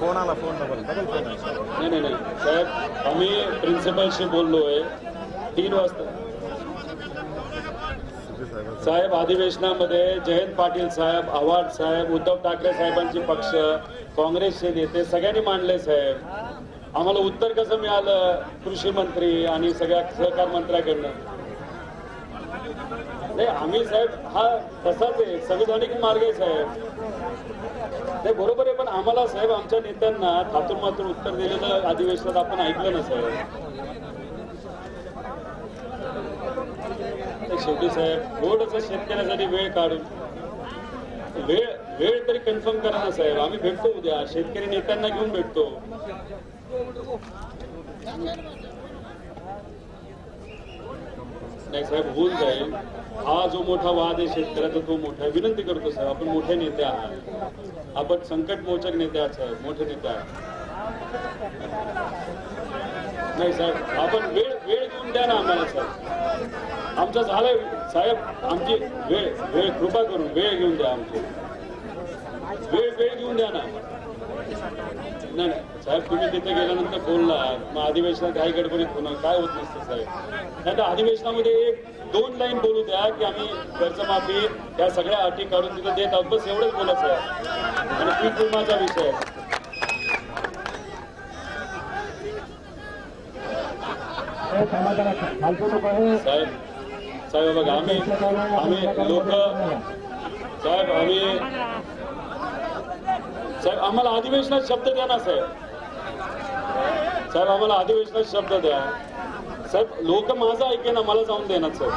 Phone आला, phone double phone आहे. नाही साहेब, आम्ही प्रिन्सिपलशी बोललोय 3 वाजता. साहेब अधिवेशनामध्ये जयंत पाटील साहेब, आव्हाड साहेब, उद्धव ठाकरे साहेबांचे पक्ष, काँग्रेसचे नेते सगळ्यांनी मांडले साहेब. आम्हाला उत्तर कसं मिळालं कृषी मंत्री आणि सगळ्या सहकार मंत्र्याकडनं? नाही आम्ही साहेब हा तसाच आहे, संविधानिक मार्ग आहे साहेब. ते बरोबर आहे, पण आम्हाला साहेब आमच्या नेत्यांना थातून मातून उत्तर दिलेलं अधिवेशनात आपण ऐकलं ना साहेब. शेवटी साहेब थोडंसं शेतकऱ्यासाठी वेळ काढून वेळ तरी कन्फर्म करा ना साहेब. आम्ही भेटतो उद्या, शेतकरी नेत्यांना घेऊन भेटतो. नाही साहेब होऊन जाईल. हा जो मोठा वाद आहे शेतकऱ्याचा तो मोठा आहे. विनंती करतो साहेब, आपण मोठे नेते आहात, आपण संकट मोचक नेते आहात साहेब, मोठे नेते आहात. नाही साहेब आपण वेळ घेऊन द्या ना आम्हाला साहेब. आमचं झालंय साहेब, आमची वेळ कृपा करून वेळ घेऊन द्या. आमची वेळ घेऊन द्या ना. नाही साहेब तुम्ही तिथे गेल्यानंतर बोललात, मग अधिवेशनात काही गडबडीत होणार काय होत नसतं साहेब. नाही तर अधिवेशनामध्ये 1-2 लाईन बोलू द्या की आम्ही कर्जमाफी या सगळ्या अटी काढून तिथे देत आहोत, बस एवढंच बोलायचं आहे. आणि पीक विमाचा विषय साहेब बघा, आम्ही लोक साहेब साहेब आम्हाला अधिवेशनात शब्द द्या ना साहेब. साहेब आम्हाला अधिवेशनात शब्द द्या साहेब. लोक माझं ऐके ना, मला जाऊन देणार साहेब.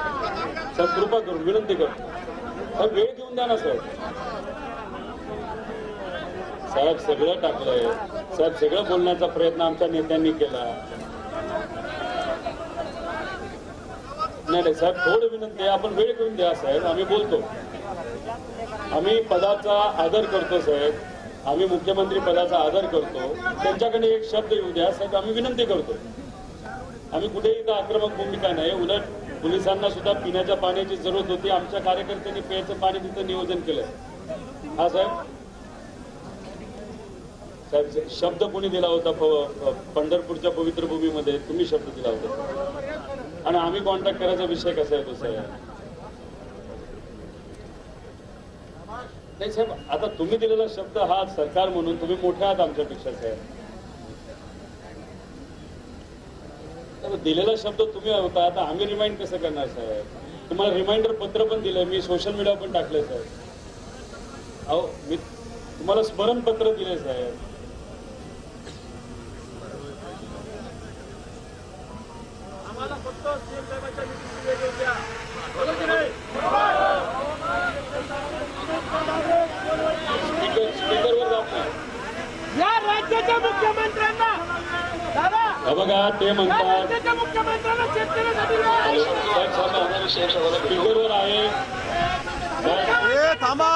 साहेब कृपा करून विनंती करतो साहेब, वेळ घेऊन द्या ना साहेब. साहेब सगळं टाकलंय साहेब, सगळं बोलण्याचा प्रयत्न आमच्या नेत्यांनी केला. नाही साहेब थोडं विनंती आहे, आपण वेळ घेऊन द्या साहेब. आम्ही बोलतो, आम्ही पदाचा आदर करतो साहेब, आम्ही मुख्यमंत्री पदाचा आदर करतो. त्यांच्याकडे एक शब्द येऊ द्या साहेब, आम्ही विनंती करतो. आम्ही कुठेही इथं आक्रमक भूमिका नाही. उलट पोलिसांना सुद्धा पिण्याच्या पाण्याची जरूरत होती, आमच्या कार्यकर्त्यांनी प्यायचं पाणी तिथं नियोजन केलंय. हा साहेब साहेब शब्द कोणी दिला होता पंढरपूरच्या पवित्र भूमीमध्ये? तुम्ही शब्द दिला होता. आणि आम्ही कॉन्टॅक्ट करायचा विषय कसा आहे तो साहेब? नाही साहेब आता तुम्ही दिलेला शब्द हा सरकार म्हणून तुम्ही मोठे आहात आमच्यापेक्षा साहेब. दिलेला शब्द तुम्ही होता, आता आम्ही रिमाइंड कसं करणार साहेब? तुम्हाला रिमाइंडर पत्र पण दिलंय, मी सोशल मीडिया पण टाकलंय साहेब. अहो मी तुम्हाला स्मरण पत्र दिले साहेब. स्पीकरवर जात नाही या राज्याच्या मुख्यमंत्र्यांना बघा, ते म्हणतात मुख्यमंत्र्यांना शेतकऱ्यासाठी स्पीकरवर आहे. थांबा,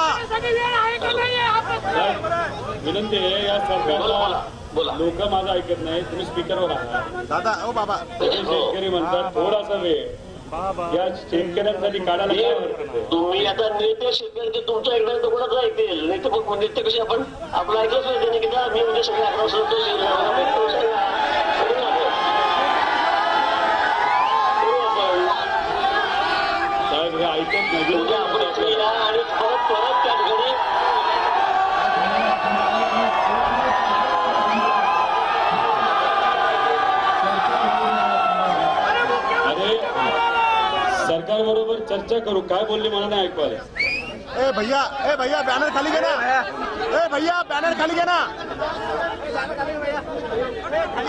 विनंती आहे या सरकारला, लोक माझं ऐकत नाही, तुम्ही स्पीकरवर आहात दादा. ओ बाबा, शेतकरी म्हणतात थोडासा वेळ या शेतकऱ्यांसाठी काढायला काय हरकत आहे? तुम्ही आता नेते शेतकऱ्यांचे तुमचं ऐकणार तर कोणाचं ऐकेल? नाही तर मग नेते कसे आपण आपलं ऐकलंच नाही त्याने की आम्ही म्हणजे सगळे अकरा साहेब हे ऐकत नाही. आपण ऐकूया आणि परत त्या ठिकाणी सरकार बरोबर चर्चा करू. काय बोलली मला नाही ऐकवायला. ए भैया बॅनर खाली घे ना. ए भैया बॅनर खाली घे ना.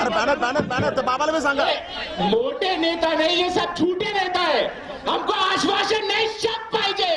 अरे बॅनर तर बाबाला भी सांगा. मोठे नेता नहीं, ये सब छोटे नेता है. हमको आश्वासन नहीं, शब्द पाहिजे.